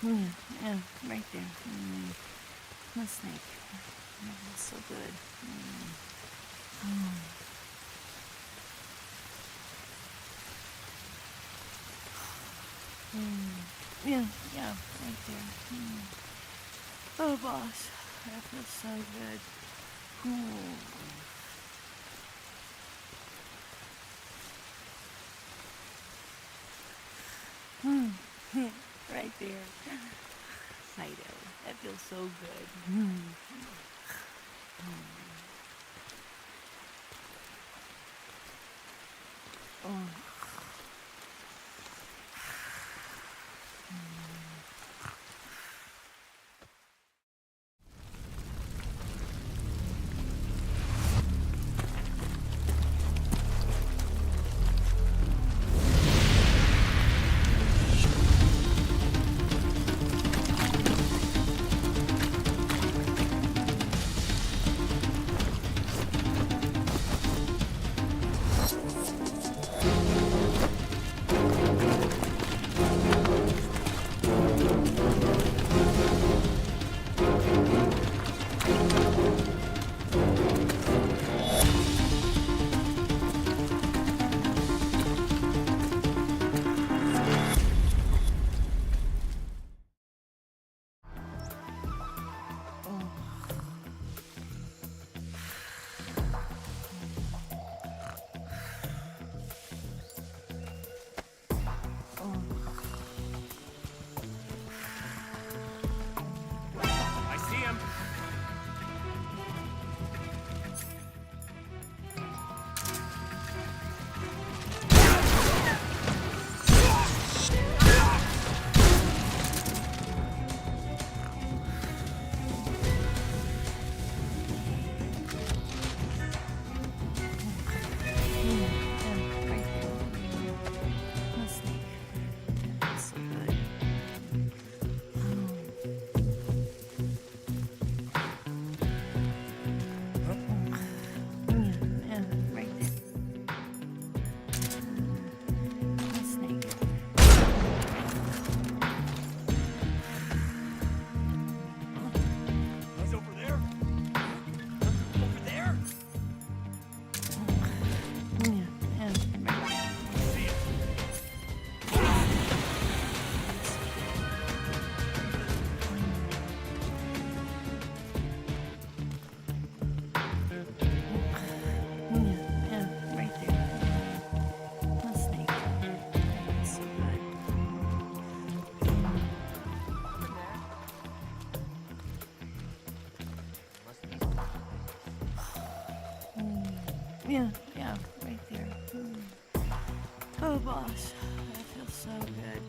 Mm, yeah, right there. The snake. That's so good. Mm. Yeah, yeah, right there. Oh, boss, that feels so good. Ooh. Right there. Fido, that feels so good. Oh. I see him. He's over there. Over there. See him. Yeah, yeah, right there. Oh, boss, that feels so good.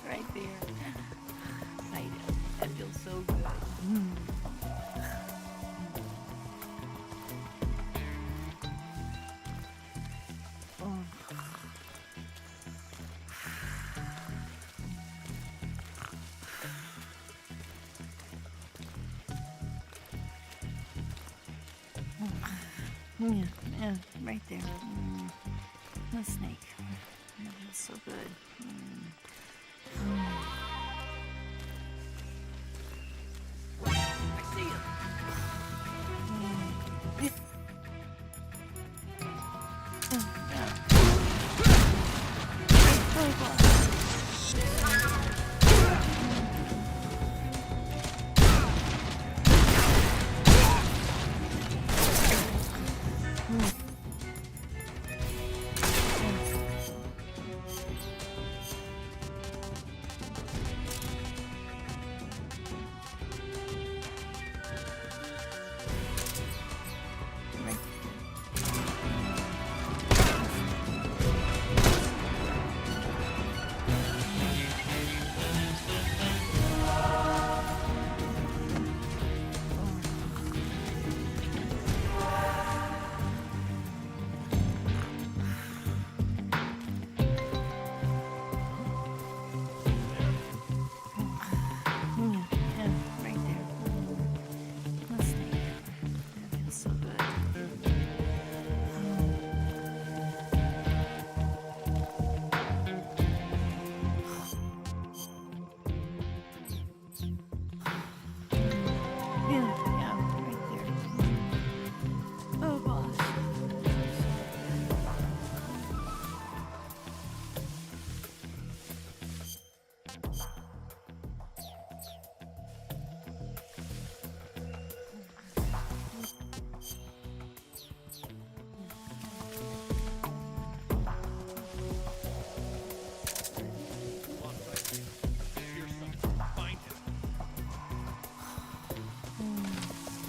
Right there. Fido, that feels so good. Yeah, yeah, right there. The snake. That feels so good. I see him. Oh, boss.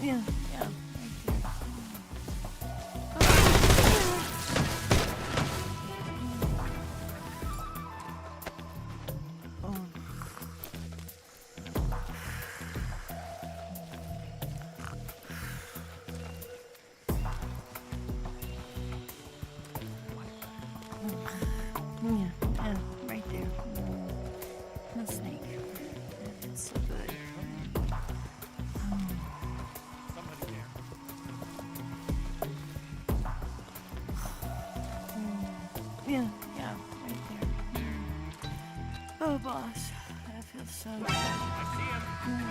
Yeah, yeah, right there. Yeah, yeah, right there. The snake. It's so good. Somebody there. Yeah, yeah, right there. Oh, boss, that feels so good. I see him.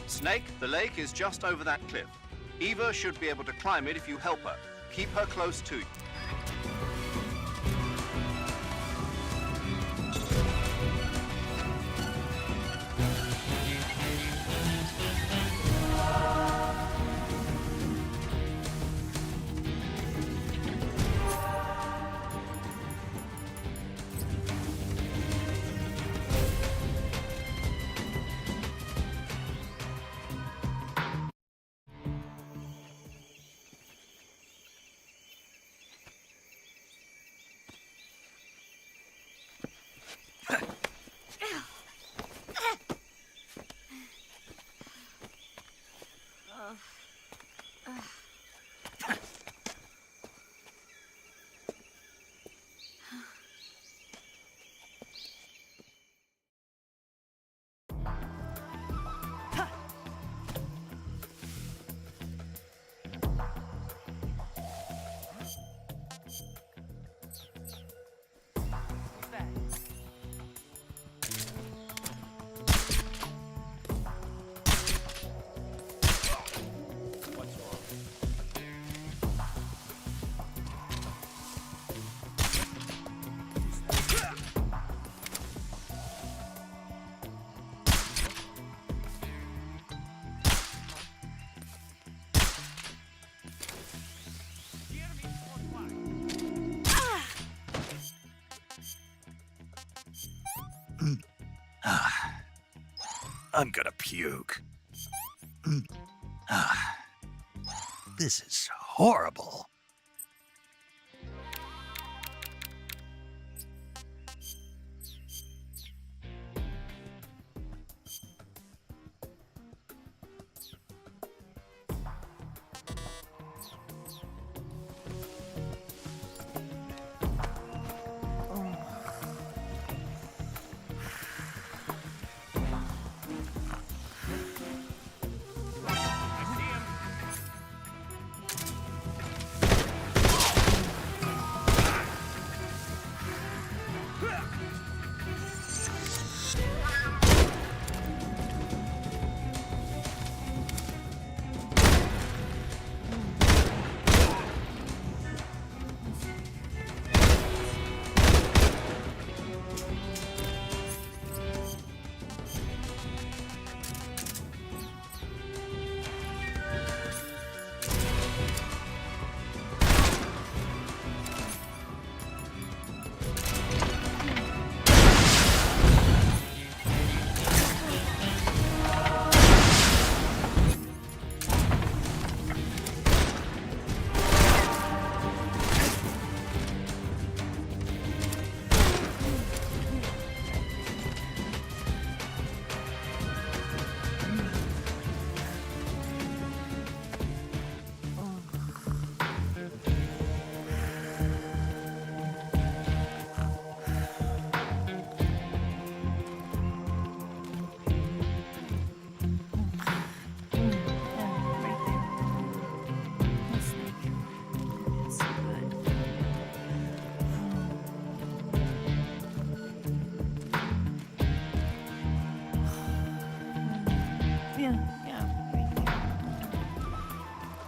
Snake, the lake is just over that cliff. Eva should be able to climb it if you help her. Keep her close to you. What's that? What's wrong? The enemy's fortified. I'm gonna puke. This is horrible. I see him.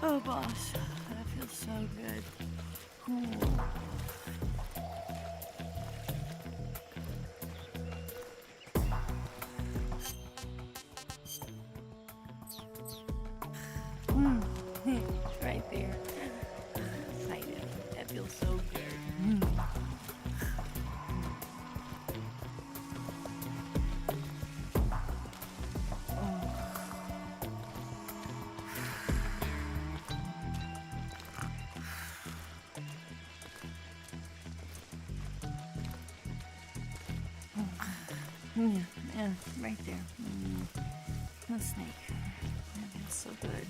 Oh, boss, that feels so good. Ooh. Yeah, right there. The snake. That feels so good.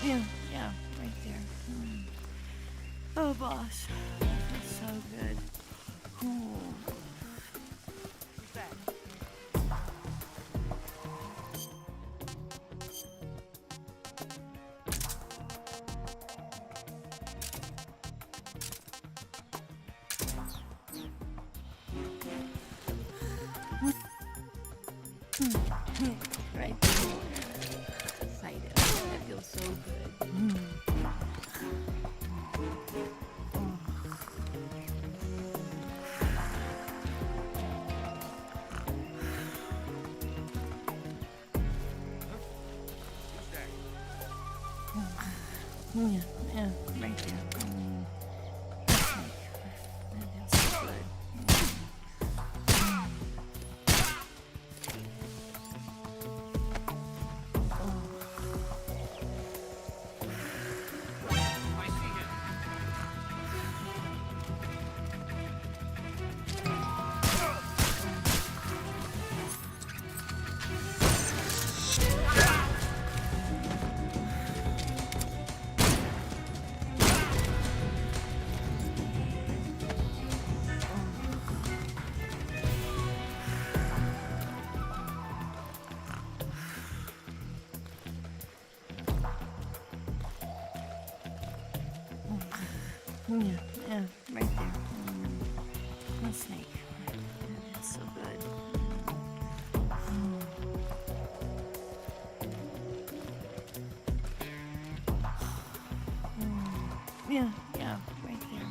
Yeah, right there. Oh, boss. That feels so good. Who's that? Right there. Fight it. That feels so good. Who's that? Yeah, right there. The snake. That feels so good. I see him. Yeah, right there. The snake. That feels so good. Yeah, right there.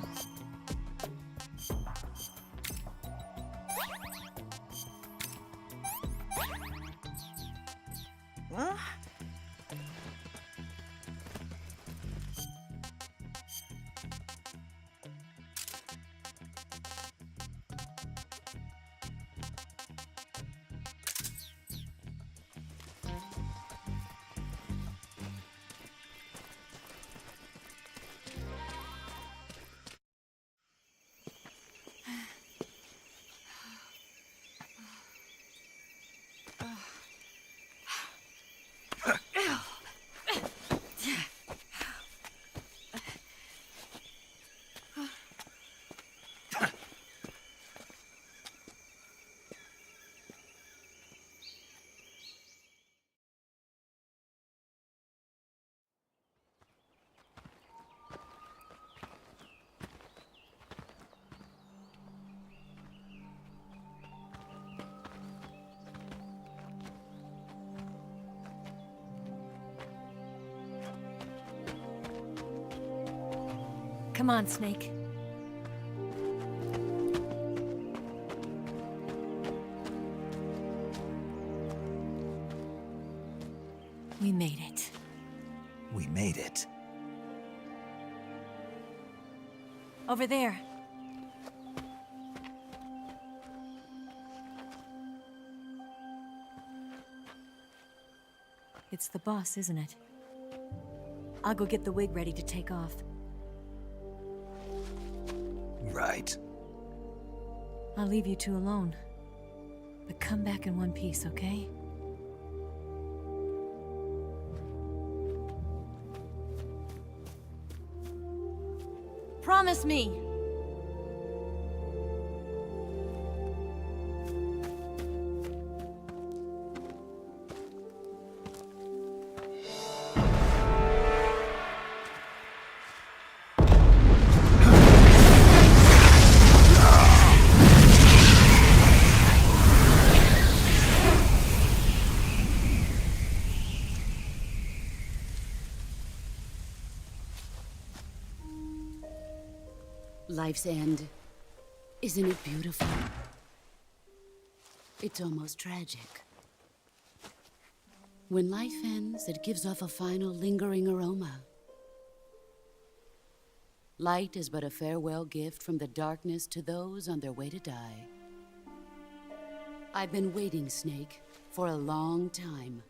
Come on, Snake. We made it. We made it. Over there. It's the boss, isn't it? I'll go get the wig ready to take off. Right. I'll leave you two alone. But come back in one piece, okay? Promise me! Life's end. Isn't it beautiful? It's almost tragic. When life ends, it gives off a final lingering aroma. Light is but a farewell gift from the darkness to those on their way to die. I've been waiting, Snake, for a long time.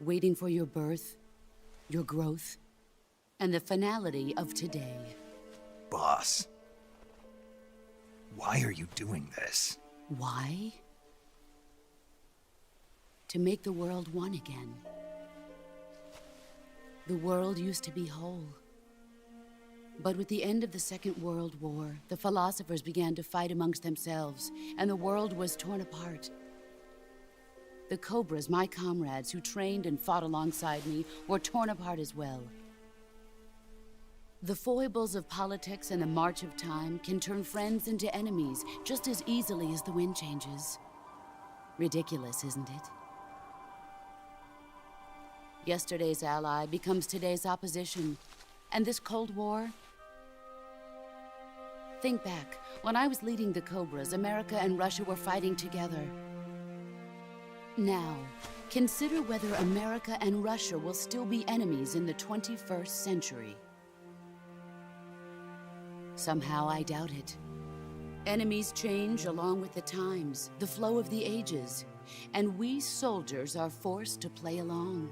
Waiting for your birth, your growth, and the finality of today. Boss. Why are you doing this? Why? To make the world one again. The world used to be whole. But with the end of the Second World War, the philosophers began to fight amongst themselves, and the world was torn apart. The Cobras, my comrades who trained and fought alongside me, were torn apart as well. The foibles of politics and the march of time can turn friends into enemies just as easily as the wind changes. Ridiculous, isn't it? Yesterday's ally becomes today's opposition. And this Cold War? Think back. When I was leading the Cobras, America and Russia were fighting together. Now, consider whether America and Russia will still be enemies in the 21st century. Somehow I doubt it. Enemies change along with the times, the flow of the ages, and we soldiers are forced to play along.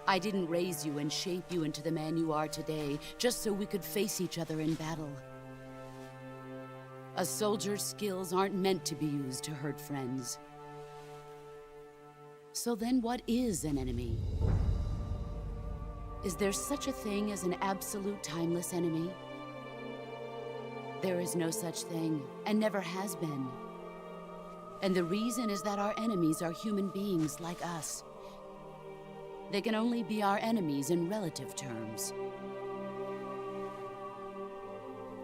I didn't raise you and shape you into the man you are today just so we could face each other in battle. A soldier's skills aren't meant to be used to hurt friends. So then what is an enemy? Is there such a thing as an absolute timeless enemy? There is no such thing, and never has been. And the reason is that our enemies are human beings like us. They can only be our enemies in relative terms.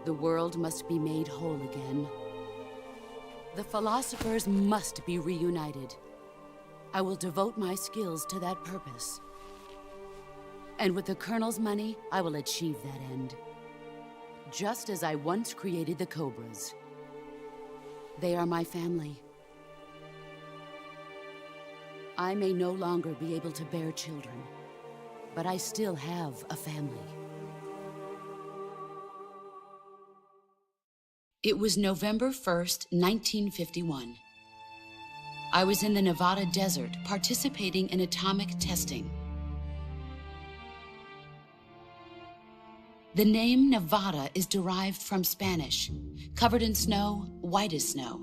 The world must be made whole again. The philosophers must be reunited. I will devote my skills to that purpose. And with the Colonel's money, I will achieve that end. Just as I once created the Cobras. They are my family. I may no longer be able to bear children, but I still have a family. It was November 1st, 1951. I was in the Nevada desert participating in atomic testing. The name Nevada is derived from Spanish, covered in snow, white as snow.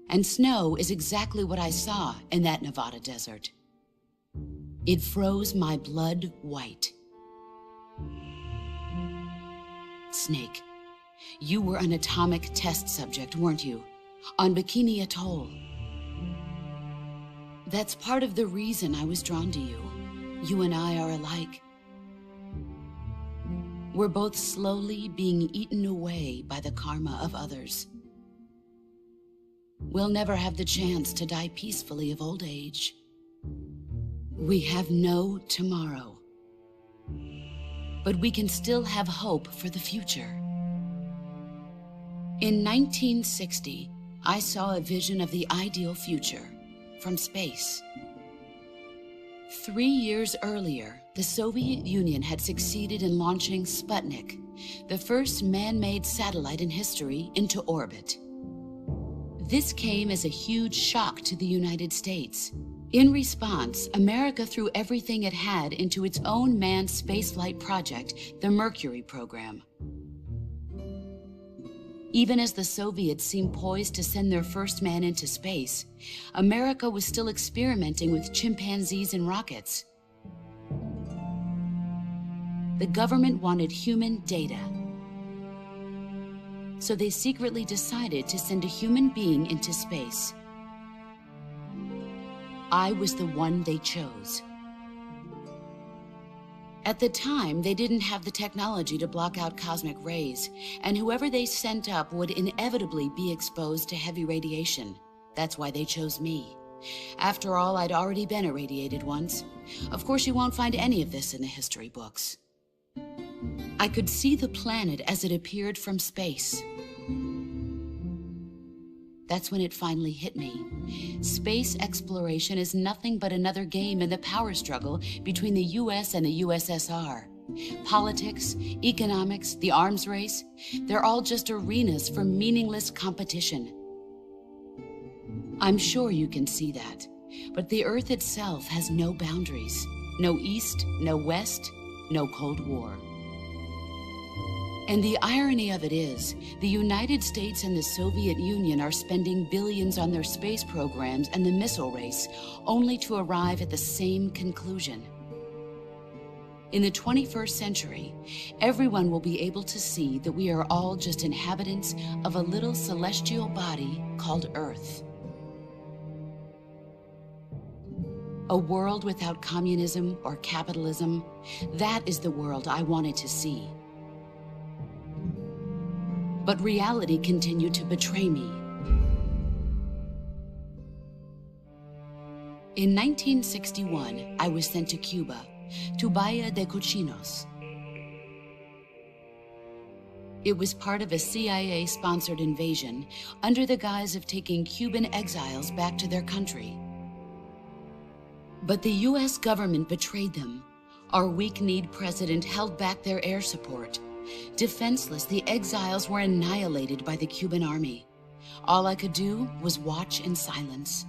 And snow is exactly what I saw in that Nevada desert. It froze my blood white. Snake, you were an atomic test subject, weren't you? On Bikini Atoll. That's part of the reason I was drawn to you. You and I are alike. We're both slowly being eaten away by the karma of others. We'll never have the chance to die peacefully of old age. We have no tomorrow. But we can still have hope for the future. In 1960, I saw a vision of the ideal future from space. 3 years earlier, the Soviet Union had succeeded in launching Sputnik, the first man-made satellite in history, into orbit. This came as a huge shock to the United States. In response, America threw everything it had into its own manned spaceflight project, the Mercury program. Even as the Soviets seemed poised to send their first man into space, America was still experimenting with chimpanzees and rockets. The government wanted human data. So they secretly decided to send a human being into space. I was the one they chose. At the time, they didn't have the technology to block out cosmic rays, and whoever they sent up would inevitably be exposed to heavy radiation. That's why they chose me. After all, I'd already been irradiated once. Of course, you won't find any of this in the history books. I could see the planet as it appeared from space. That's when it finally hit me. Space exploration is nothing but another game in the power struggle between the US and the USSR. Politics, economics, the arms race, they're all just arenas for meaningless competition. I'm sure you can see that, but the Earth itself has no boundaries. No East, no West, no Cold War. And the irony of it is, the United States and the Soviet Union are spending billions on their space programs and the missile race, only to arrive at the same conclusion. In the 21st century, everyone will be able to see that we are all just inhabitants of a little celestial body called Earth. A world without communism or capitalism, that is the world I wanted to see. But reality continued to betray me. In 1961, I was sent to Cuba, to Bahia de Cochinos. It was part of a CIA-sponsored invasion under the guise of taking Cuban exiles back to their country. But the US government betrayed them. Our weak-kneed president held back their air support. Defenseless, the exiles were annihilated by the Cuban army. All I could do was watch in silence.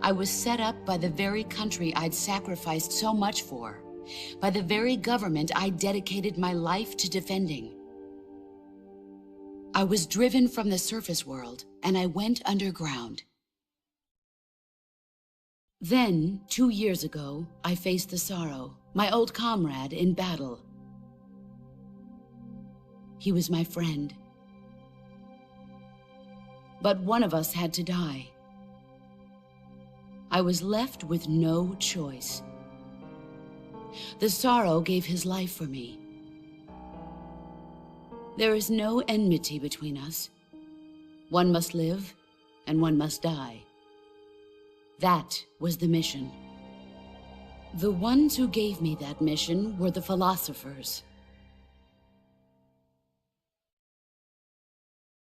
I was set up by the very country I'd sacrificed so much for, by the very government I dedicated my life to defending. I was driven from the surface world, and I went underground. Then, 2 years ago, I faced the Sorrow, my old comrade in battle. He was my friend. But one of us had to die. I was left with no choice. The Sorrow gave his life for me. There is no enmity between us. One must live, and one must die. That was the mission. The ones who gave me that mission were the philosophers.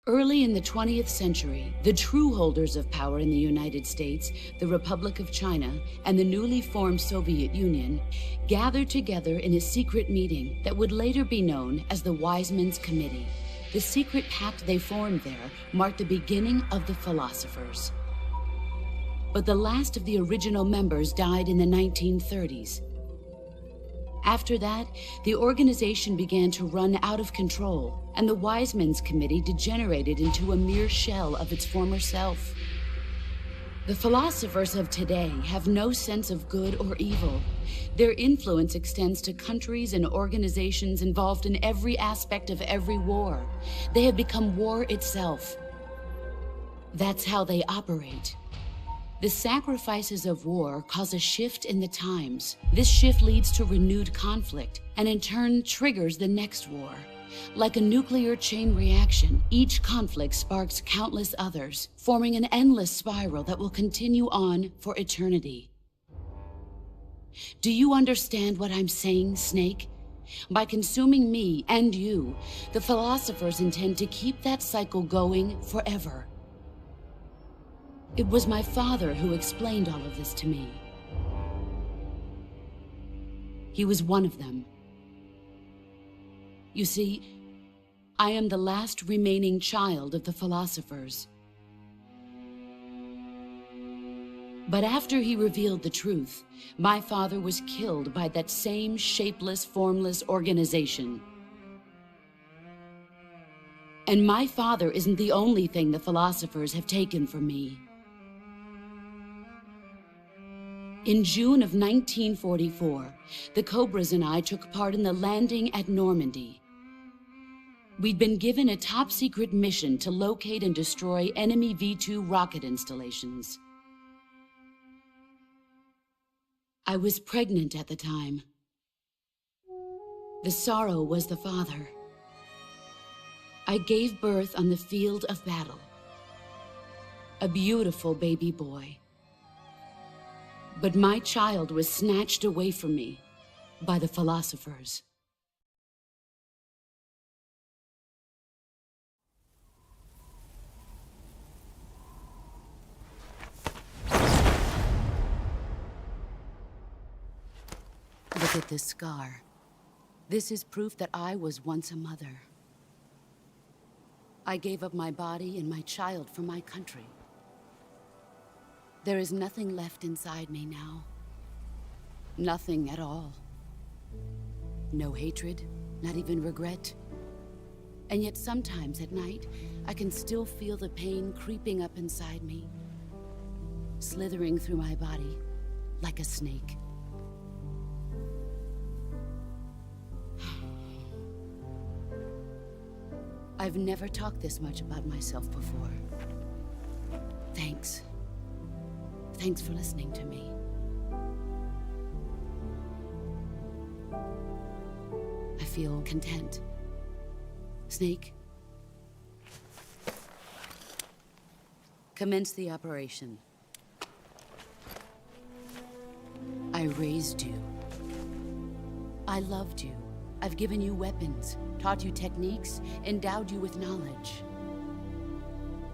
Early in the 20th century, the true holders of power in the United States, the Republic of China, and the newly formed Soviet Union gathered together in a secret meeting that would later be known as the Wise Men's Committee. The secret pact they formed there marked the beginning of the philosophers. But the last of the original members died in the 1930s. After that, the organization began to run out of control, and the Wise Men's Committee degenerated into a mere shell of its former self. The philosophers of today have no sense of good or evil. Their influence extends to countries and organizations involved in every aspect of every war. They have become war itself. That's how they operate. The sacrifices of war cause a shift in the times. This shift leads to renewed conflict, and in turn triggers the next war. Like a nuclear chain reaction, each conflict sparks countless others, forming an endless spiral that will continue on for eternity. Do you understand what I'm saying, Snake? By consuming me and you, the philosophers intend to keep that cycle going forever. It was my father who explained all of this to me. He was one of them. You see, I am the last remaining child of the philosophers. But after he revealed the truth, my father was killed by that same shapeless, formless organization. And my father isn't the only thing the philosophers have taken from me. In June of 1944, the Cobras and I took part in the landing at Normandy. We'd been given a top-secret mission to locate and destroy enemy V-2 rocket installations. I was pregnant at the time. The Sorrow was the father. I gave birth on the field of battle. A beautiful baby boy. But my child was snatched away from me by the philosophers. Look at this scar. This is proof that I was once a mother. I gave up my body and my child for my country. There is nothing left inside me now. Nothing at all. No hatred, not even regret. And yet sometimes at night, I can still feel the pain creeping up inside me, slithering through my body like a snake. I've never talked this much about myself before. Thanks. Thanks for listening to me. I feel content. Snake, commence the operation. I raised you. I loved you. I've given you weapons, taught you techniques, endowed you with knowledge.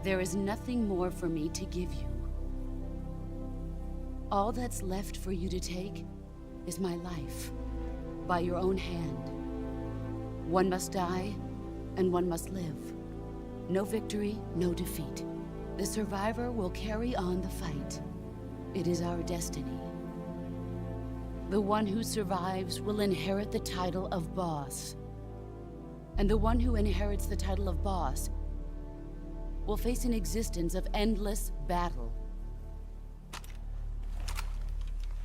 There is nothing more for me to give you. All that's left for you to take is my life, by your own hand. One must die, and one must live. No victory, no defeat. The survivor will carry on the fight. It is our destiny. The one who survives will inherit the title of boss. And the one who inherits the title of boss will face an existence of endless battle.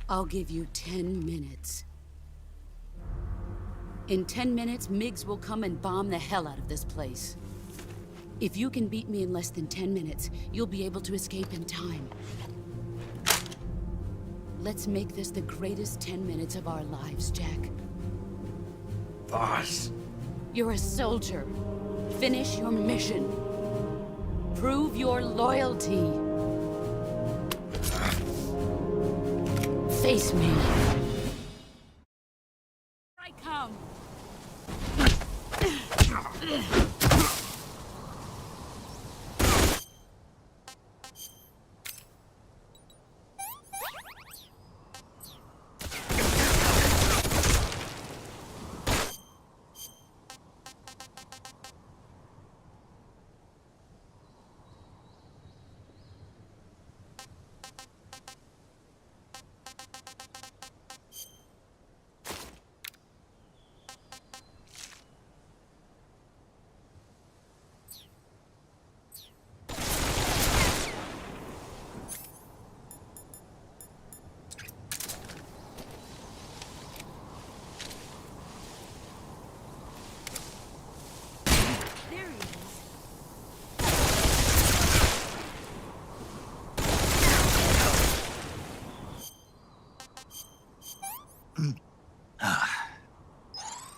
I'll give you 10 minutes. In 10 minutes, MiGs will come and bomb the hell out of this place. If you can beat me in less than 10 minutes, you'll be able to escape in time. Let's make this the greatest 10 minutes of our lives, Jack. Boss. You're a soldier. Finish your mission. Prove your loyalty. Face me. I come.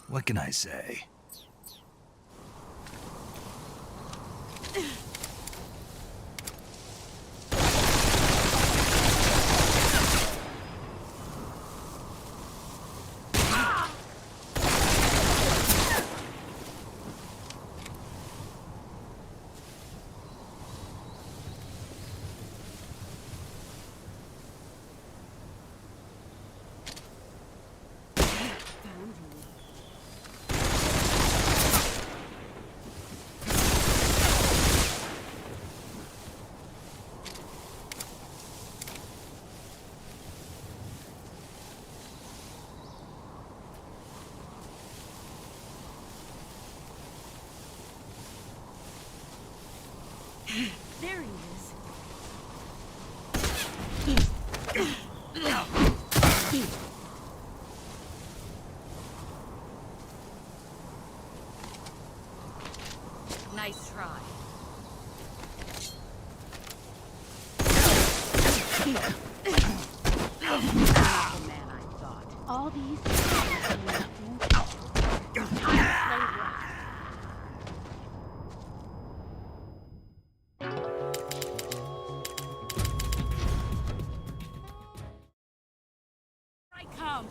What can I say? There he is. Nice try. Not the man I thought. All these I come.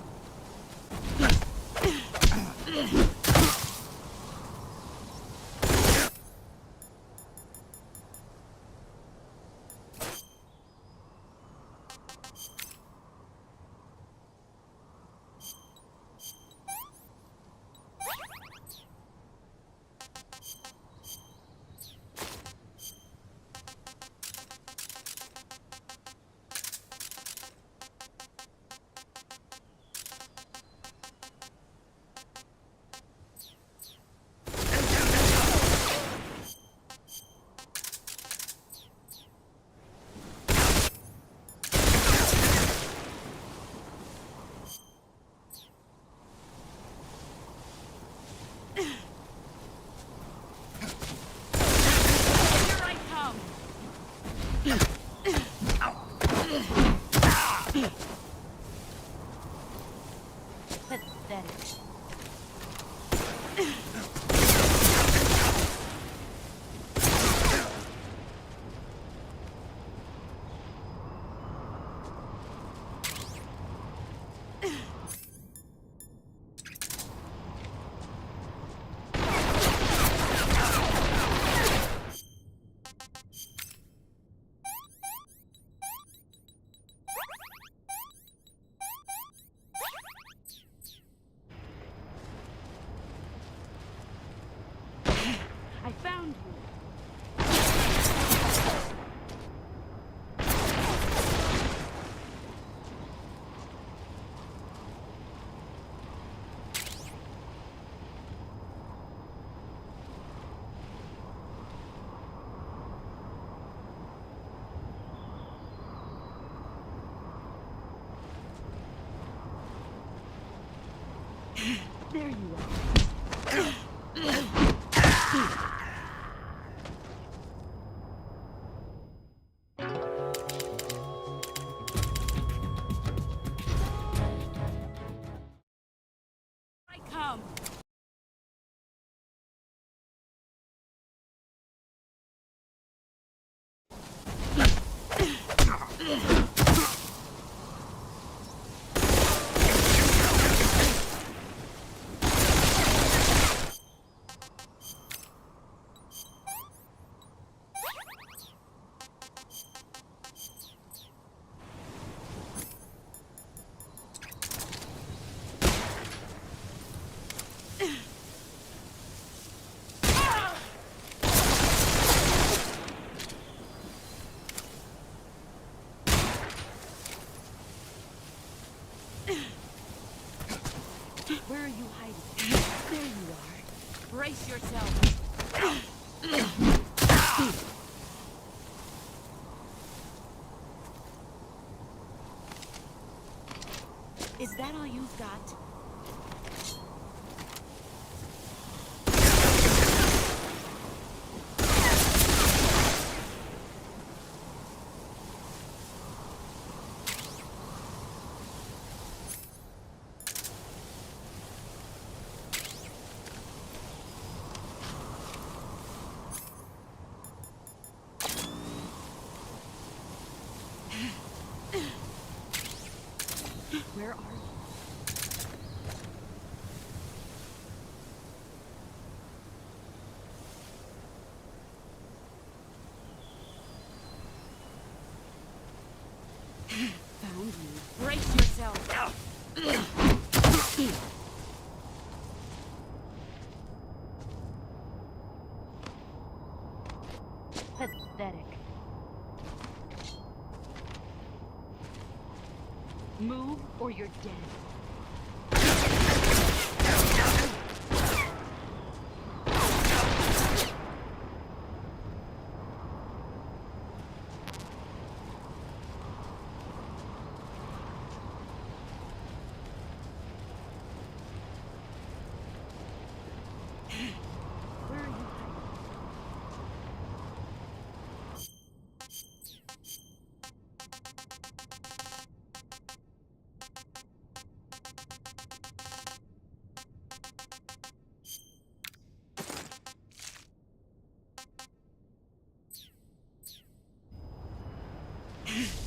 Pathetic. I found you. There you are. I come. Where are you hiding? There you are. Brace yourself. Is that all you've got? Where are you? Found you. Brace yourself. Pathetic. Move or you're dead. Where are you hiding?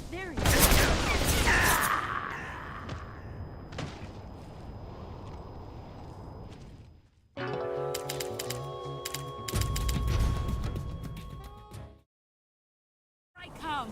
There you are. I come.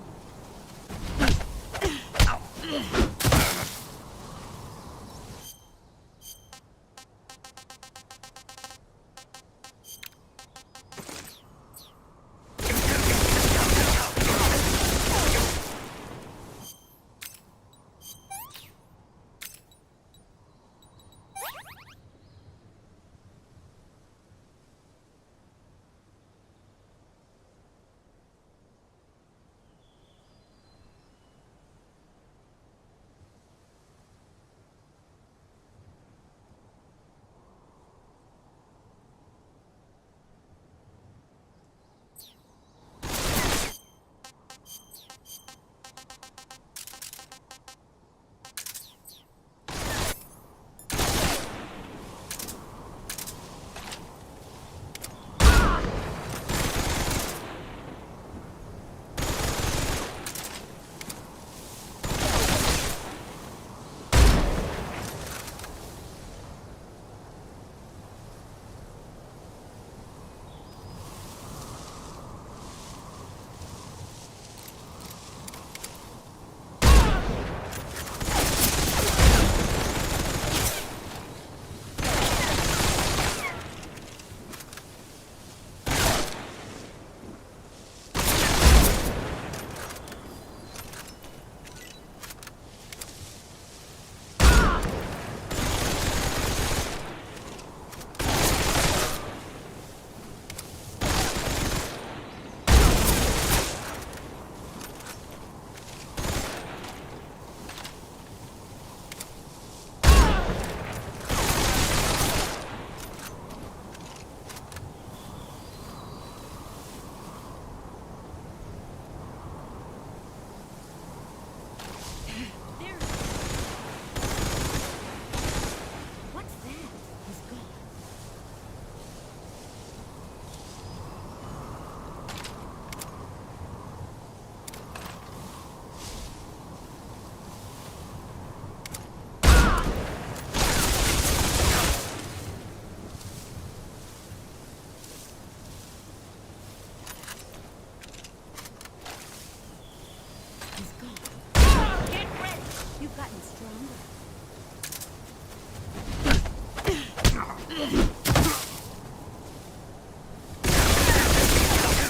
stronger.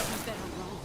You better run.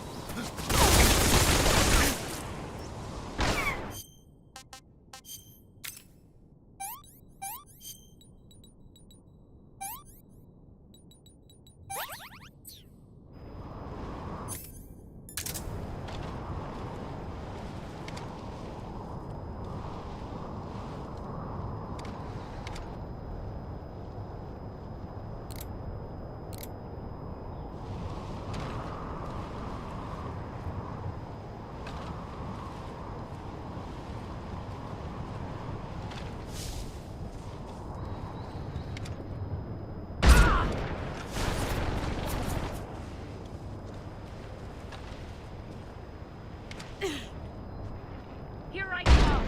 Here I come.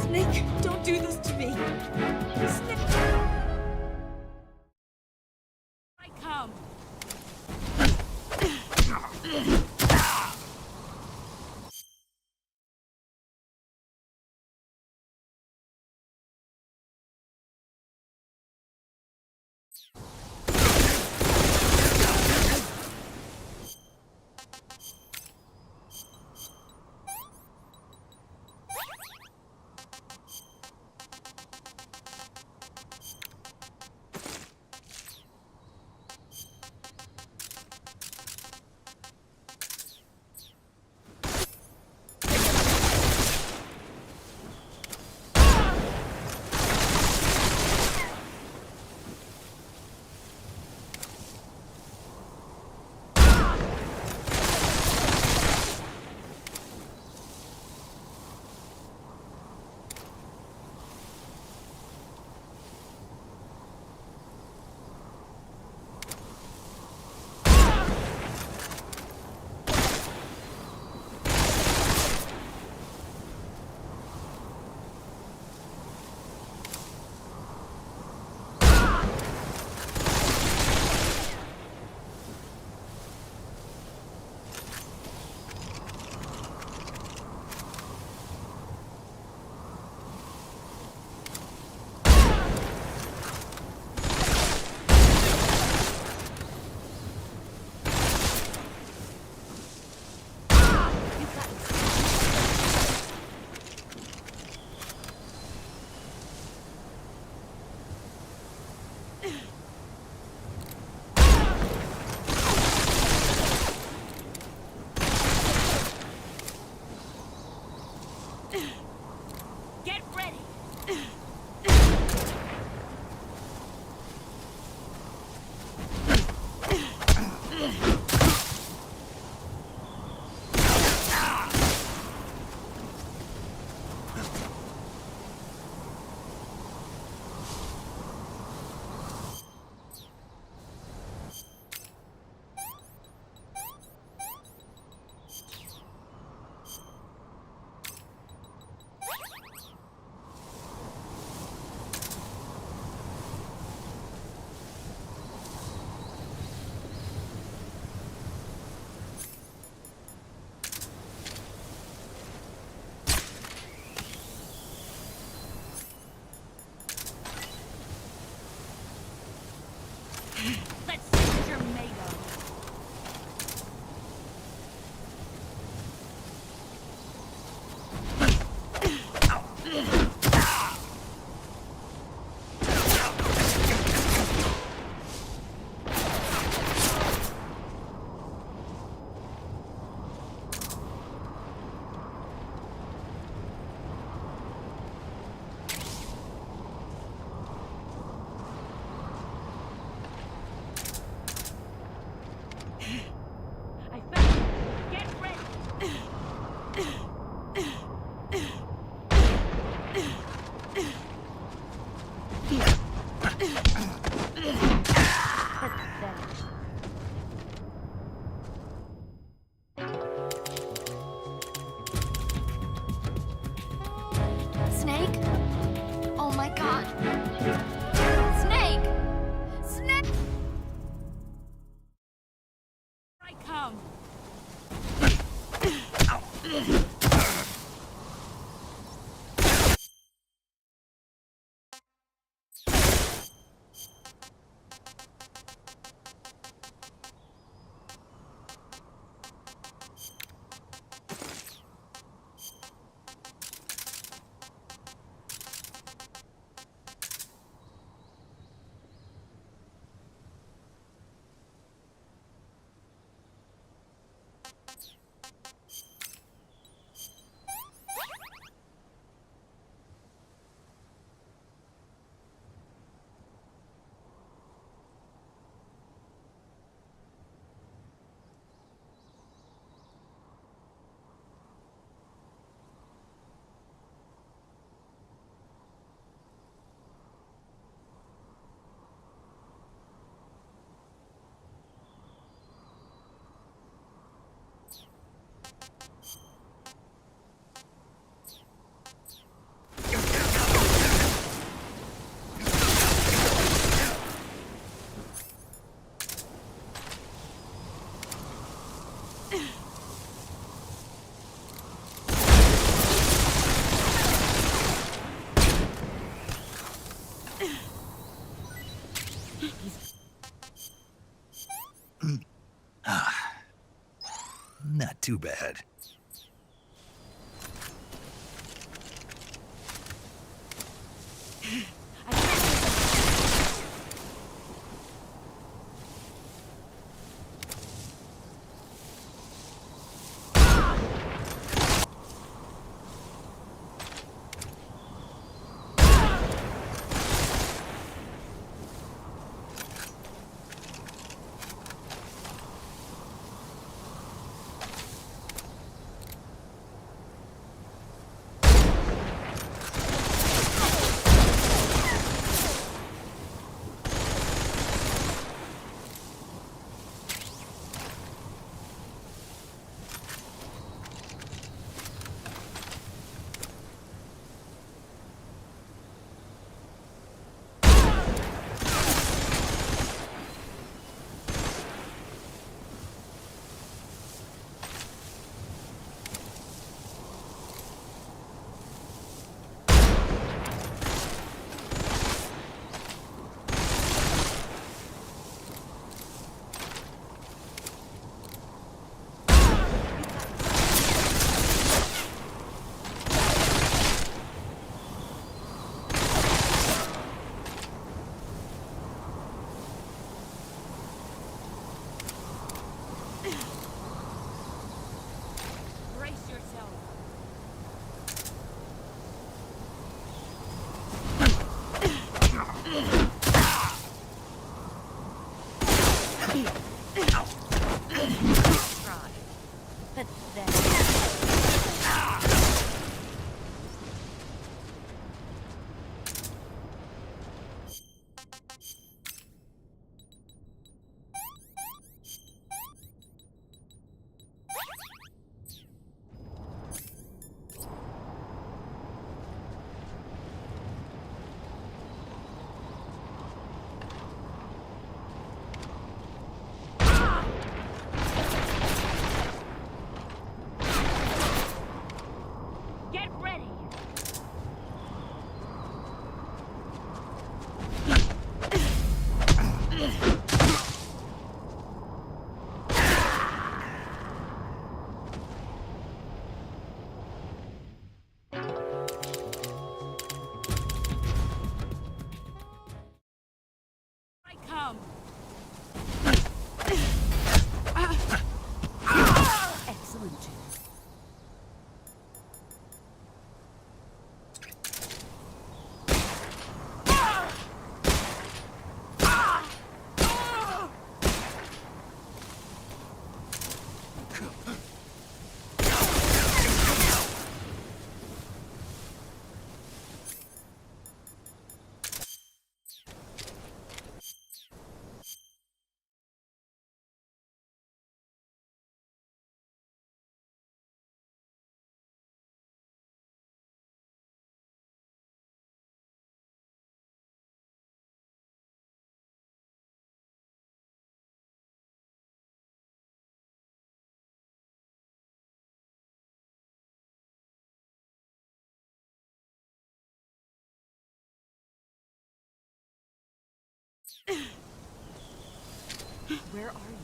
Snake, don't do this to me. Snake. I come. Get ready. Let's see what you're made of. I found it. Get ready. Snake? Oh my god. Snake! Snake! I come. Not too bad. Where are you?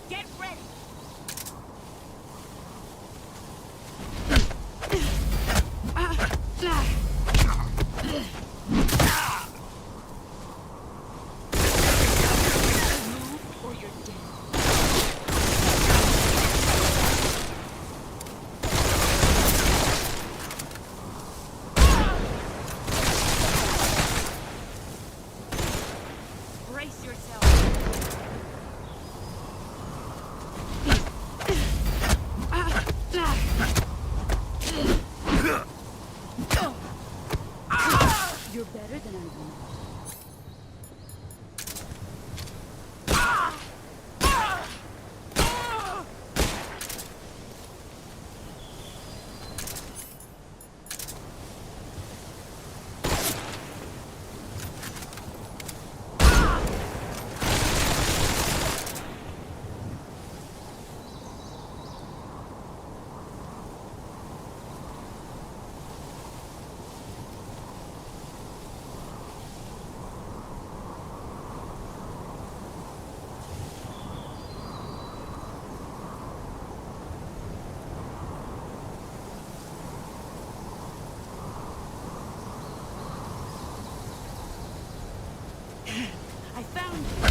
Get ready! Move or you're dead. Brace yourself. You're better than I am. I found you.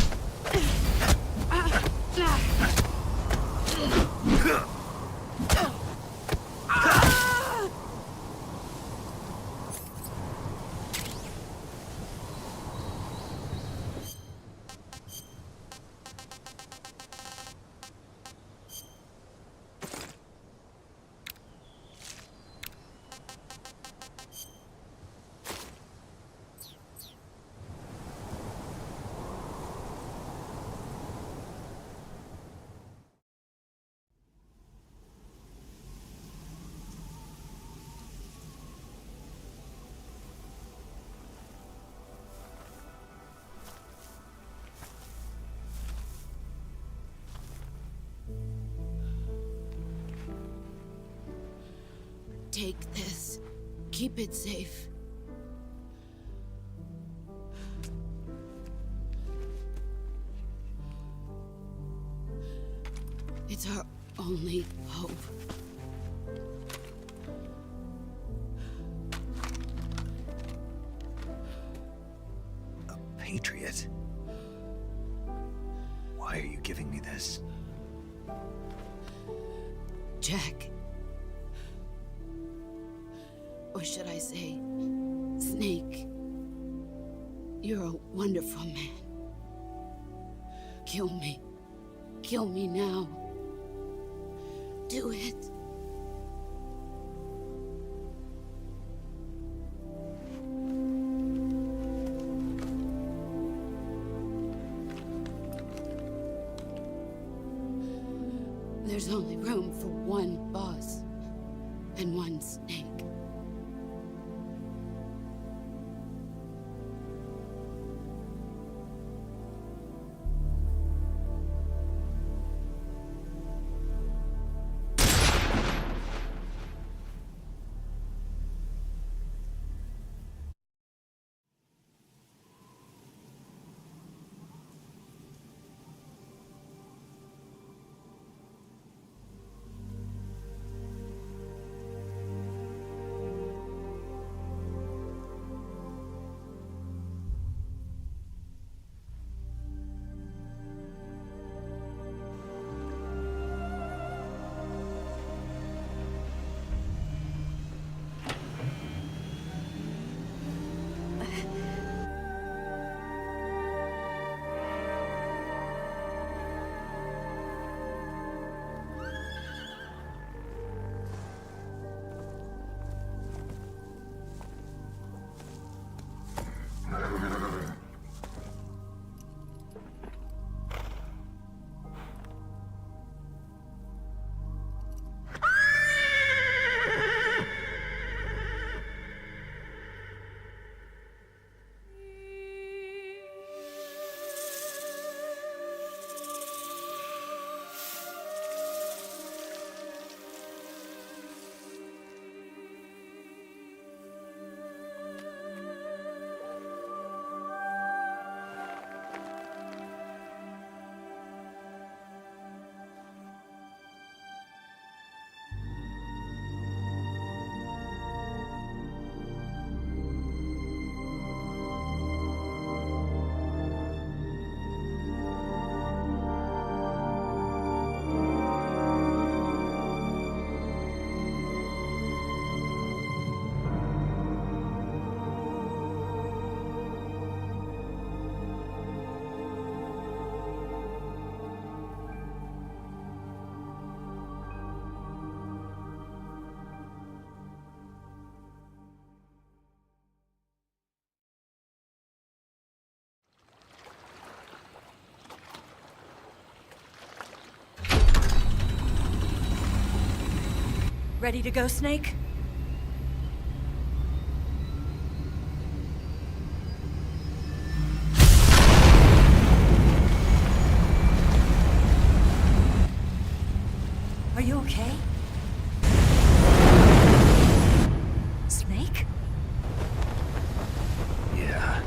Take this. Keep it safe. It's our only hope. A patriot? Why are you giving me this? Jack. Or should I say, Snake. You're a wonderful man. Kill me. Kill me now. Do it. There's only room for one boss and one Snake. Ready to go, Snake? Are you okay? Snake? Yeah.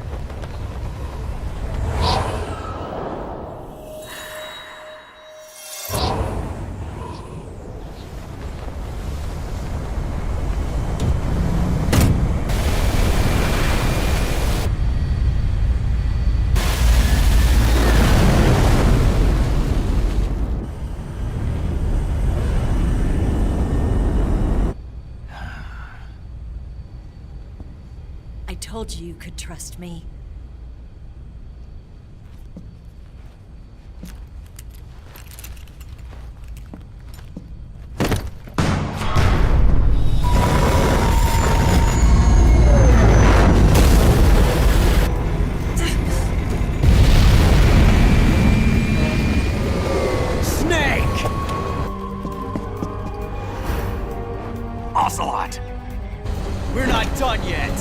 I told you you could trust me. Snake! Ocelot! We're not done yet.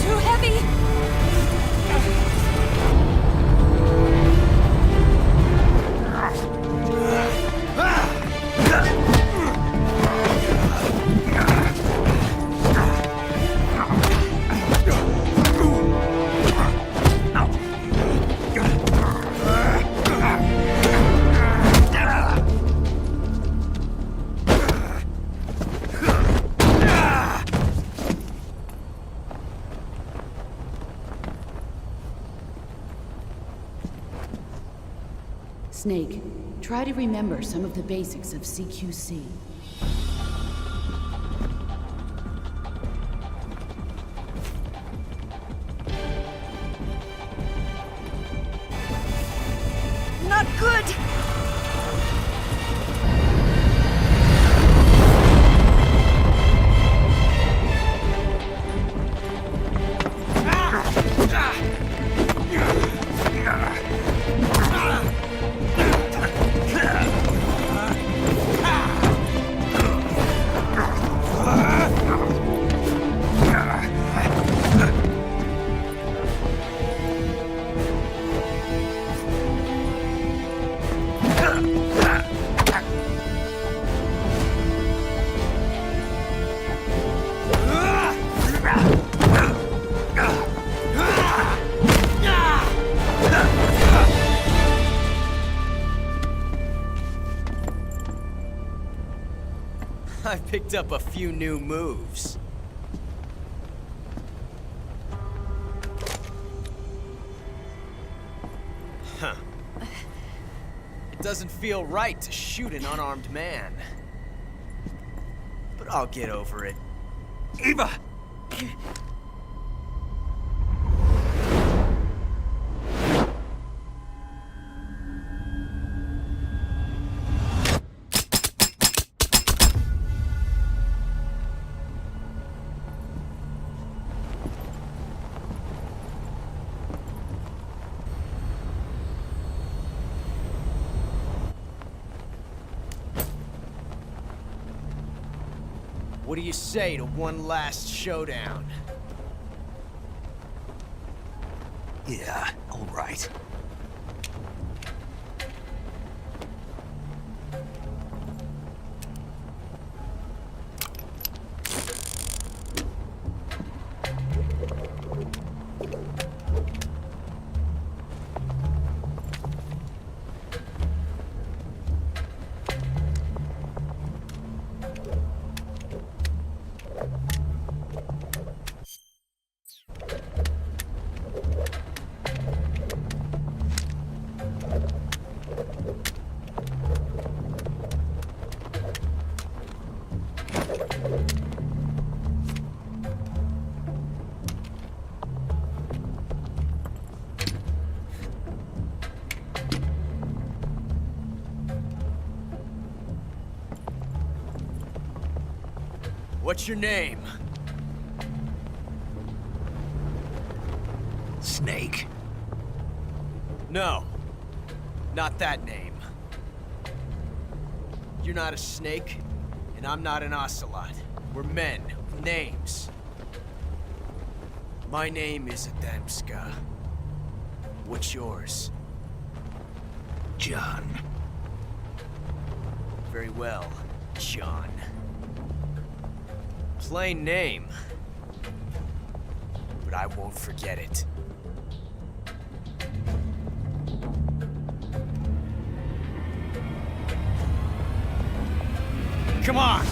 Too heavy! Snake, try to remember some of the basics of CQC. Not good! I picked up a few new moves. Huh. It doesn't feel right to shoot an unarmed man. But I'll get over it. Eva! What do you say to one last showdown? Yeah, all right. What's your name? Snake. No. Not that name. You're not a snake, and I'm not an ocelot. We're men with names. My name is Adamska. What's yours? John. Very well, John. Plain name. But I won't forget it. Come on!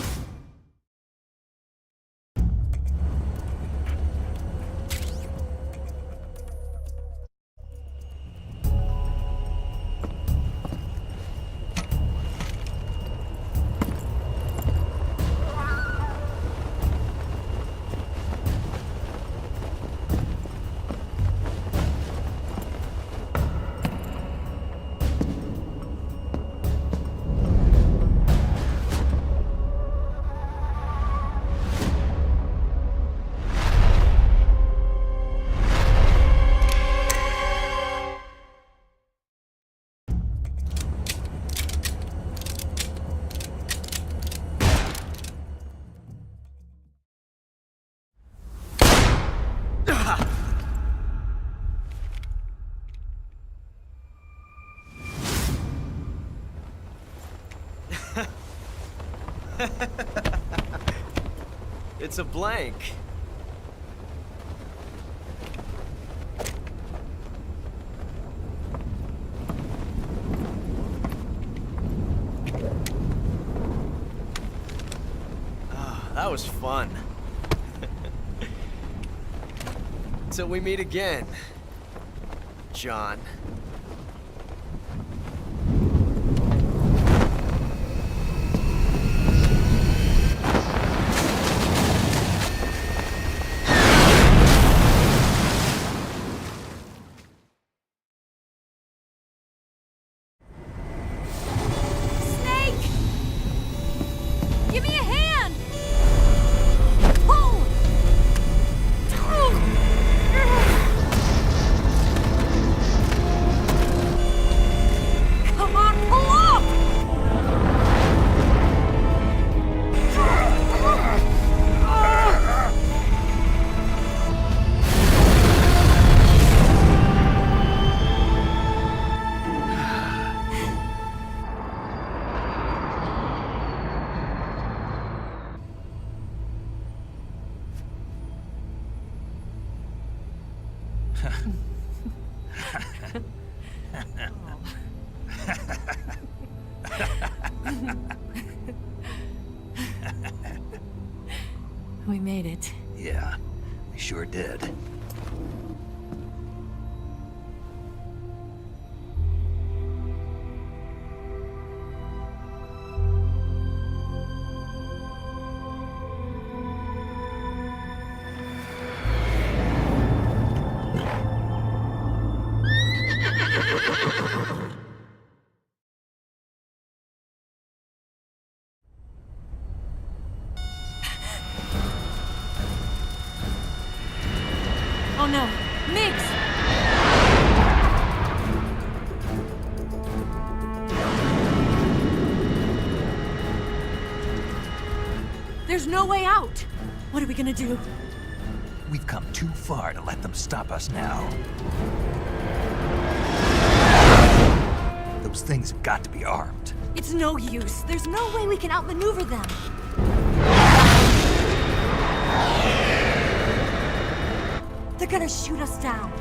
It's a blank. Ah, that was fun. Till we meet again, John. Give me a hand! Pull! Come on, pull up! We made it. Yeah, we sure did. Oh no, Mix! There's no way out! What are we gonna do? We've come too far to let them stop us now. Those things have got to be armed. It's no use. There's no way we can outmaneuver them. They're gonna shoot us down.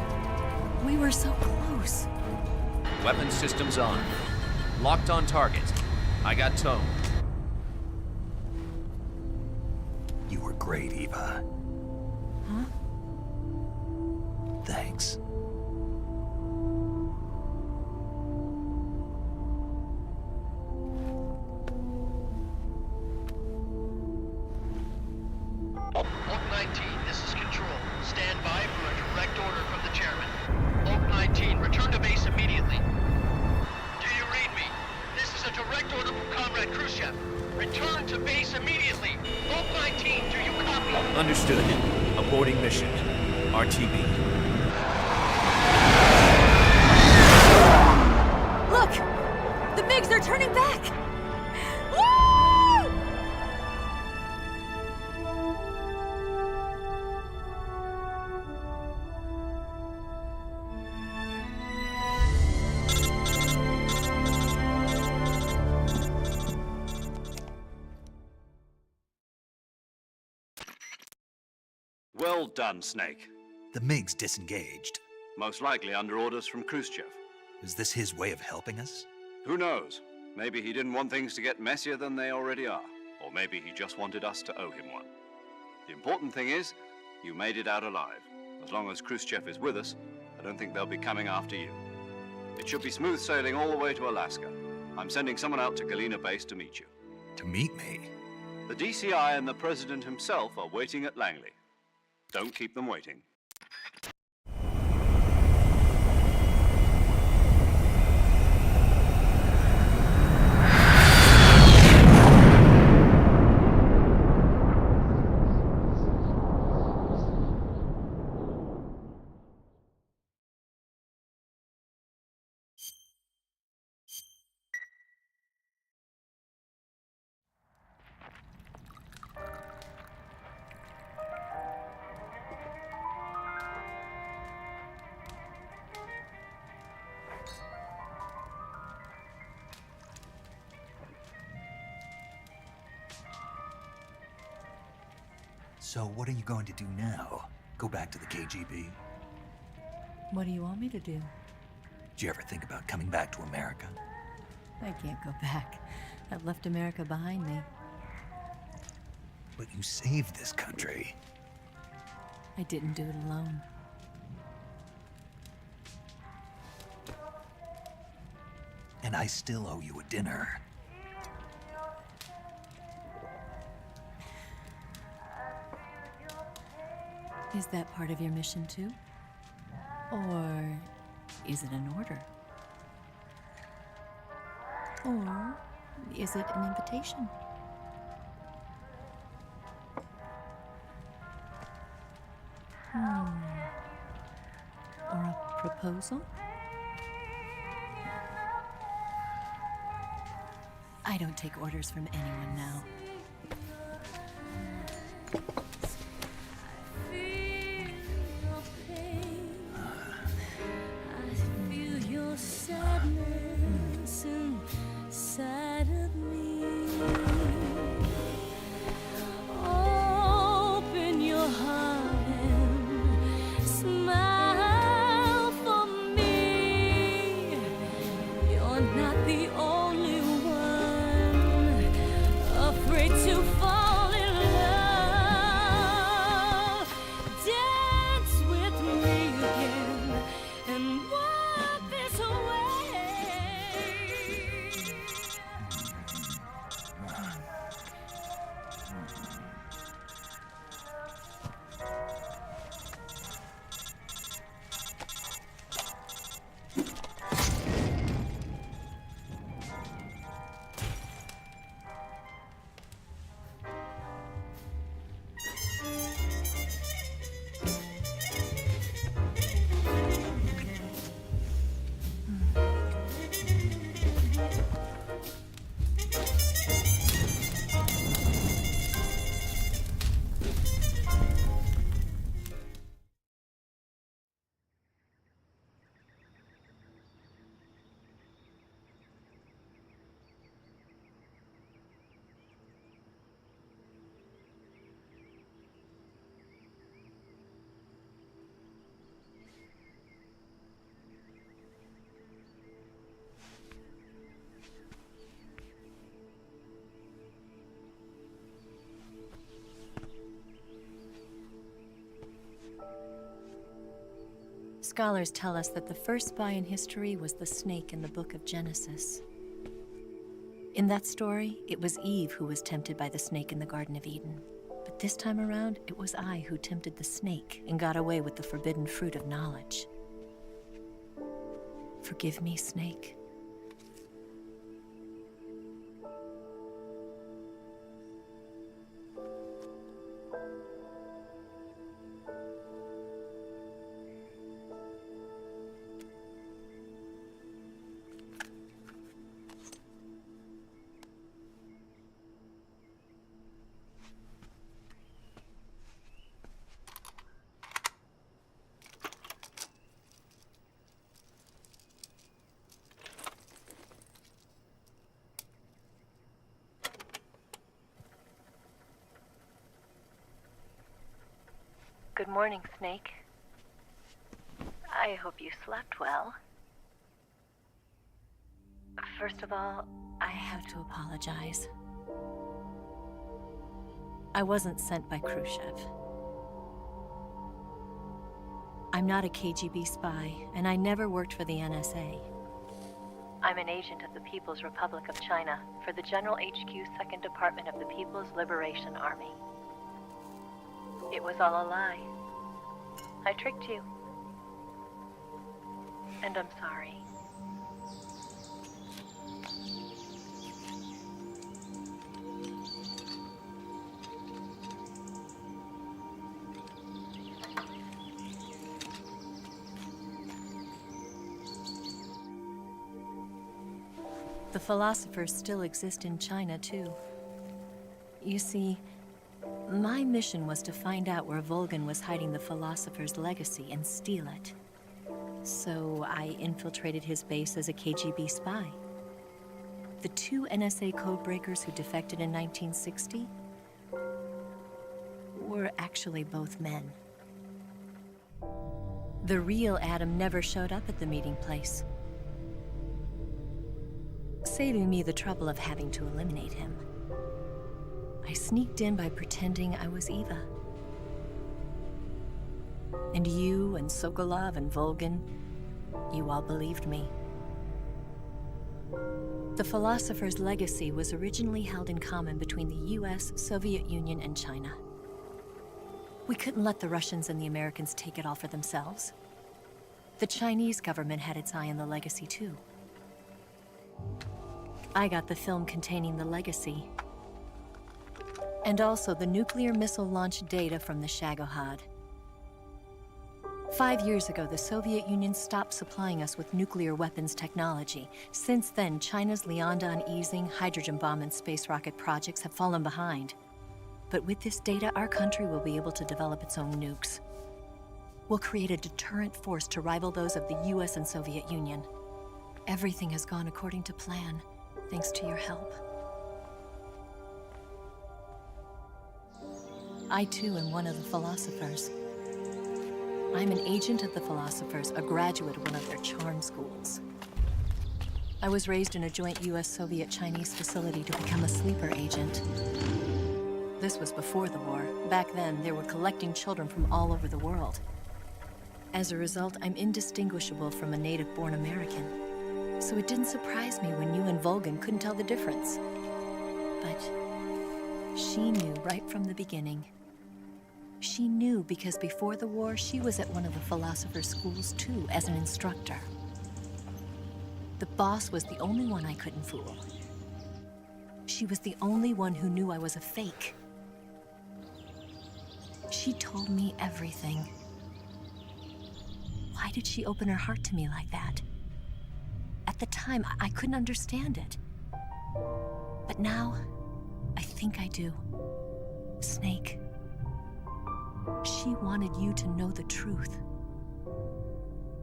We were so close. Weapon systems on. Locked on target. I got tone. You were great, Eva. Huh? Thanks. Oak 19, this is Control. Stand by for a direct order from the chairman. Oak 19, return to base immediately. Do you read me? This is a direct Direct order from Comrade Khrushchev. Return to base immediately. Vault 19, do you copy? Understood. Aborting mission. RTB. Look! The MiGs are turning back! Woo! Well done, Snake. The MiG's disengaged. Most likely under orders from Khrushchev. Is this his way of helping us? Who knows? Maybe he didn't want things to get messier than they already are. Or maybe he just wanted us to owe him one. The important thing is, you made it out alive. As long as Khrushchev is with us, I don't think they'll be coming after you. It should be smooth sailing all the way to Alaska. I'm sending someone out to Galena Base to meet you. To meet me? The DCI and the President himself are waiting at Langley. Don't keep them waiting. So what are you going to do now? Go back to the KGB? What do you want me to do? Did you ever think about coming back to America? I can't go back. I've left America behind me. But you saved this country. I didn't do it alone. And I still owe you a dinner. Is that part of your mission too? Or is it an order? Or is it an invitation? Or a proposal? I don't take orders from anyone now. Scholars tell us that the first spy in history was the snake in the book of Genesis. In that story, it was Eve who was tempted by the snake in the Garden of Eden. But this time around, it was I who tempted the snake and got away with the forbidden fruit of knowledge. Forgive me, Snake. Good morning, Snake. I hope you slept well. First of all, I have to apologize. I wasn't sent by Khrushchev. I'm not a KGB spy, and I never worked for the NSA. I'm an agent of the People's Republic of China for the General HQ 2nd Department of the People's Liberation Army. It was all a lie. I tricked you. And I'm sorry. The philosophers still exist in China, too. You see, my mission was to find out where Volgin was hiding the philosopher's legacy and steal it. So I infiltrated his base as a KGB spy. The 2 NSA codebreakers who defected in 1960 were actually both men. The real Adam never showed up at the meeting place, saving me the trouble of having to eliminate him. I sneaked in by pretending I was Eva. And you and Sokolov and Volgin, you all believed me. The philosopher's legacy was originally held in common between the US, Soviet Union, and China. We couldn't let the Russians and the Americans take it all for themselves. The Chinese government had its eye on the legacy, too. I got the film containing the legacy, and also the nuclear missile launch data from the Shagohod. 5 years ago, the Soviet Union stopped supplying us with nuclear weapons technology. Since then, China's Liaodong easing, hydrogen bomb, and space rocket projects have fallen behind. But with this data, our country will be able to develop its own nukes. We'll create a deterrent force to rival those of the US and Soviet Union. Everything has gone according to plan, thanks to your help. I, too, am one of the philosophers. I'm an agent of the philosophers, a graduate of one of their charm schools. I was raised in a joint US-Soviet-Chinese facility to become a sleeper agent. This was before the war. Back then, they were collecting children from all over the world. As a result, I'm indistinguishable from a native-born American. So it didn't surprise me when you and Volgin couldn't tell the difference. But she knew right from the beginning. She knew because before the war, she was at one of the philosopher's schools too, as an instructor. The boss was the only one I couldn't fool. She was the only one who knew I was a fake. She told me everything. Why did she open her heart to me like that? At the time, I couldn't understand it. But now, I think I do. Snake. She wanted you to know the truth.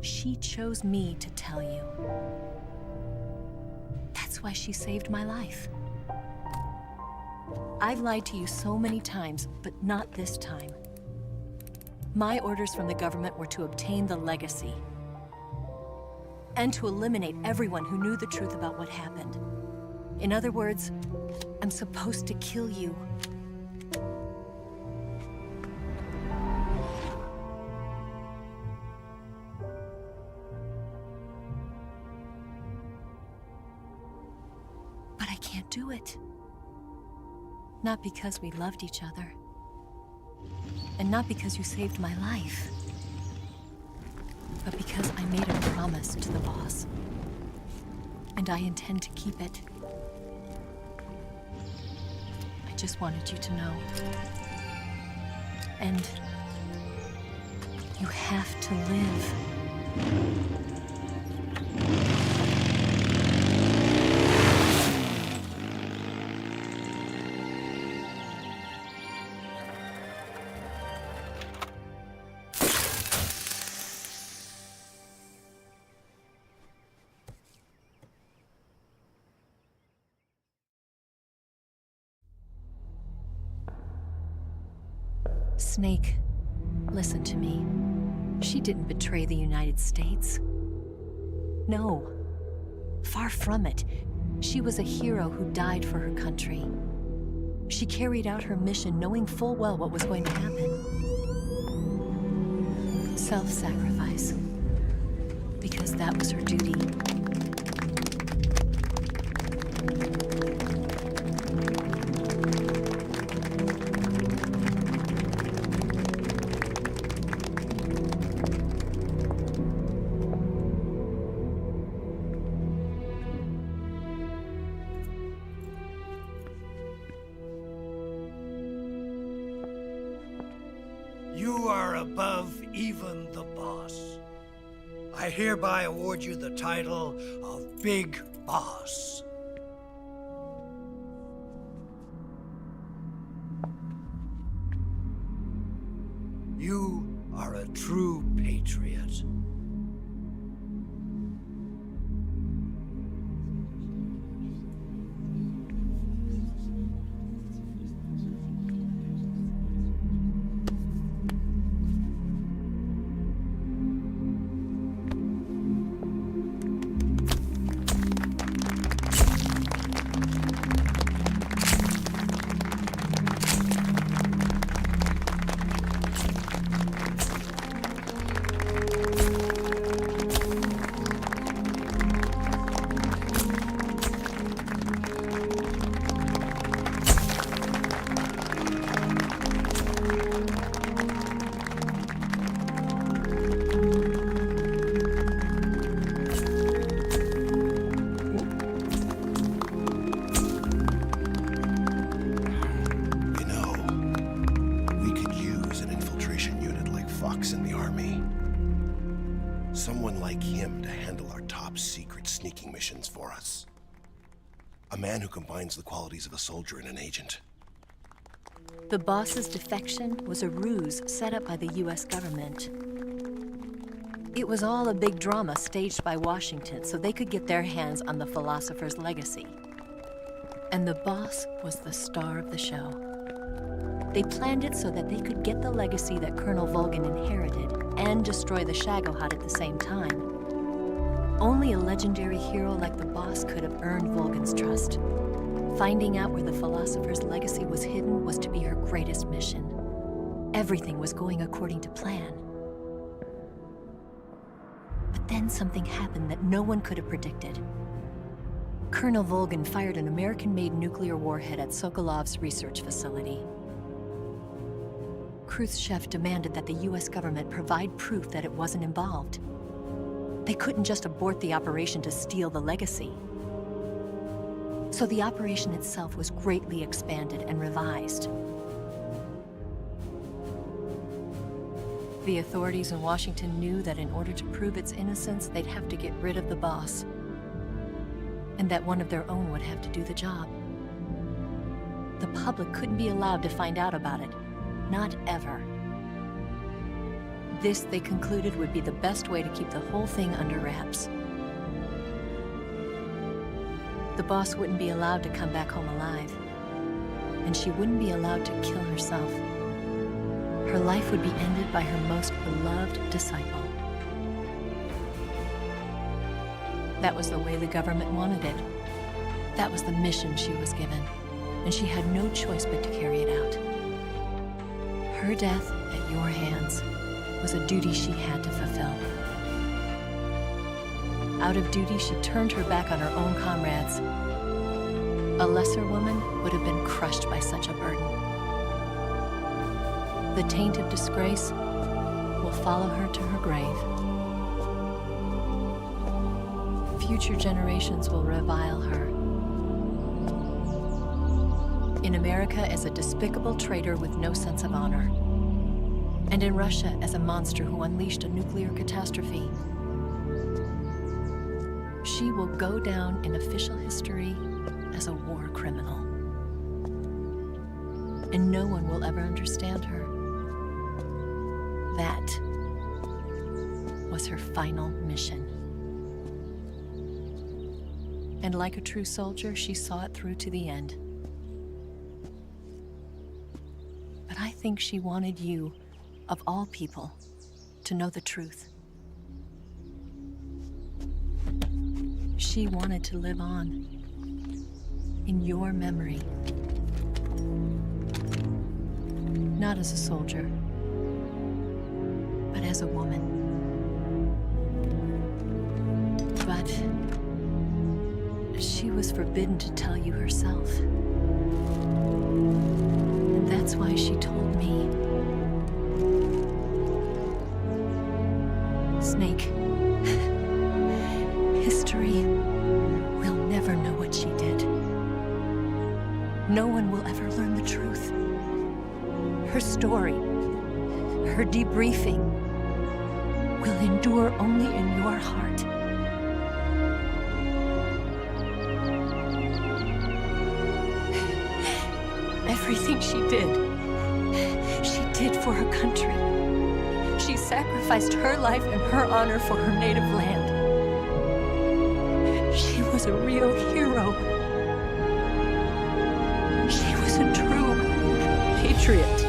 She chose me to tell you. That's why she saved my life. I've lied to you so many times, but not this time. My orders from the government were to obtain the legacy and to eliminate everyone who knew the truth about what happened. In other words, I'm supposed to kill you. But I can't do it. Not because we loved each other. And not because you saved my life. But because I made a promise to the boss. And I intend to keep it. I just wanted you to know. And you have to live. Snake, Listen to me. She didn't betray the United States. No. Far from it. She was a hero who died for her country. She carried out her mission knowing full well what was going to happen. Self-sacrifice. Because that was her duty. You are above even the boss. I hereby award you the title of Big Boss. You are a true patriot. Someone like him to handle our top secret sneaking missions for us. A man who combines the qualities of a soldier and an agent. The boss's defection was a ruse set up by the US government. It was all a big drama staged by Washington so they could get their hands on the philosopher's legacy. And the boss was the star of the show. They planned it so that they could get the legacy that Colonel Volgin inherited and destroy the Shagohod at the same time. Only a legendary hero like the boss could have earned Volgin's trust. Finding out where the philosopher's legacy was hidden was to be her greatest mission. Everything was going according to plan. But then something happened that no one could have predicted. Colonel Volgin fired an American-made nuclear warhead at Sokolov's research facility. Khrushchev demanded that the US government provide proof that it wasn't involved. They couldn't just abort the operation to steal the legacy. So the operation itself was greatly expanded and revised. The authorities in Washington knew that in order to prove its innocence, they'd have to get rid of the boss, and that one of their own would have to do the job. The public couldn't be allowed to find out about it. Not ever. This, they concluded, would be the best way to keep the whole thing under wraps. The boss wouldn't be allowed to come back home alive, and she wouldn't be allowed to kill herself. Her life would be ended by her most beloved disciple. That was the way the government wanted it. That was the mission she was given, and she had no choice but to carry it out. Her death at your hands was a duty she had to fulfill. Out of duty, she turned her back on her own comrades. A lesser woman would have been crushed by such a burden. The taint of disgrace will follow her to her grave. Future generations will revile her. In America as a despicable traitor with no sense of honor. And in Russia as a monster who unleashed a nuclear catastrophe. She will go down in official history as a war criminal. And no one will ever understand her. That was her final mission. And like a true soldier, she saw it through to the end. But I think she wanted you of all people, to know the truth. She wanted to live on, in your memory. Not as a soldier, but as a woman. But she was forbidden to tell you herself. And that's why she told me. Snake, history will never know what she did. No one will ever learn the truth. Her story, her debriefing, will endure only in your heart. Everything she did for her country. She sacrificed her life and her honor for her native land. She was a real hero. She was a true patriot.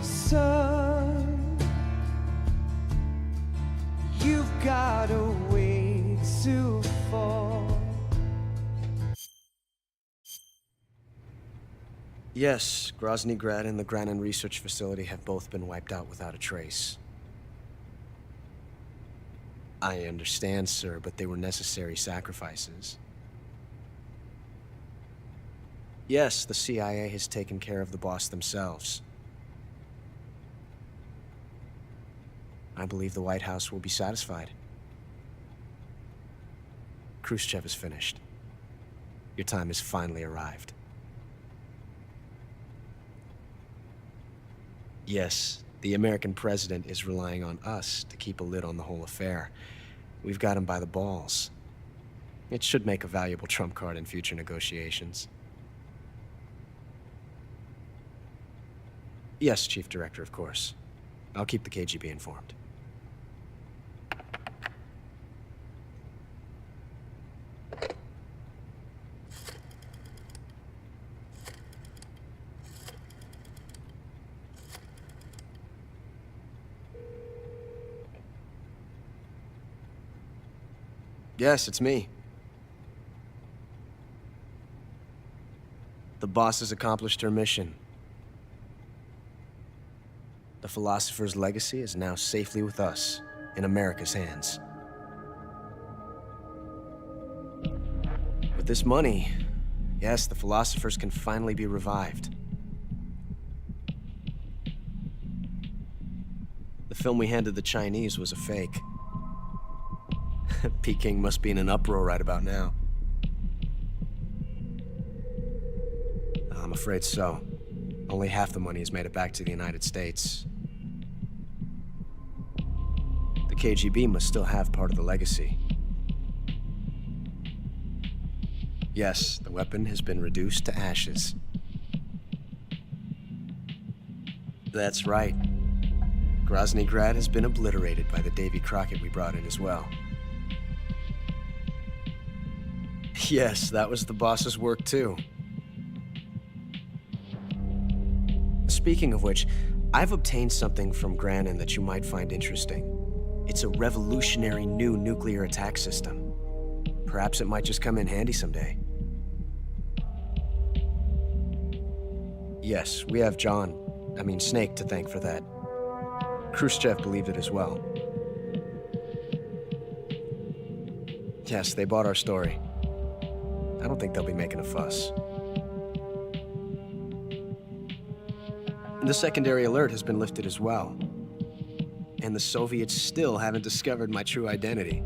Son, you've got a way to fall. Yes, Grozny Grad and the Granin Research Facility have both been wiped out without a trace. I understand, sir, but they were necessary sacrifices. Yes, the CIA has taken care of the boss themselves. I believe the White House will be satisfied. Khrushchev is finished. Your time has finally arrived. Yes, the American president is relying on us to keep a lid on the whole affair. We've got him by the balls. It should make a valuable trump card in future negotiations. Yes, Chief Director, of course. I'll keep the KGB informed. Yes, it's me. The boss has accomplished her mission. The philosopher's legacy is now safely with us, in America's hands. With this money, yes, the philosophers can finally be revived. The film we handed the Chinese was a fake. Peking must be in an uproar right about now. I'm afraid so. Only half the money has made it back to the United States. The KGB must still have part of the legacy. Yes, the weapon has been reduced to ashes. That's right. Groznygrad has been obliterated by the Davy Crockett we brought in as well. Yes, that was the boss's work too. Speaking of which, I've obtained something from Granin that you might find interesting. It's a revolutionary new nuclear attack system. Perhaps it might just come in handy someday. Yes, we have Snake to thank for that. Khrushchev believed it as well. Yes, they bought our story. I don't think they'll be making a fuss. The secondary alert has been lifted as well. And the Soviets still haven't discovered my true identity.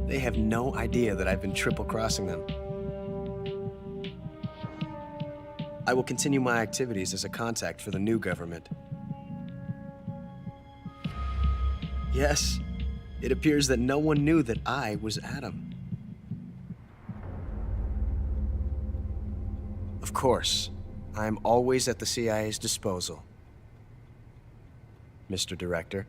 They have no idea that I've been triple-crossing them. I will continue my activities as a contact for the new government. Yes, it appears that no one knew that I was Adam. Of course, I'm always at the CIA's disposal, Mr. Director.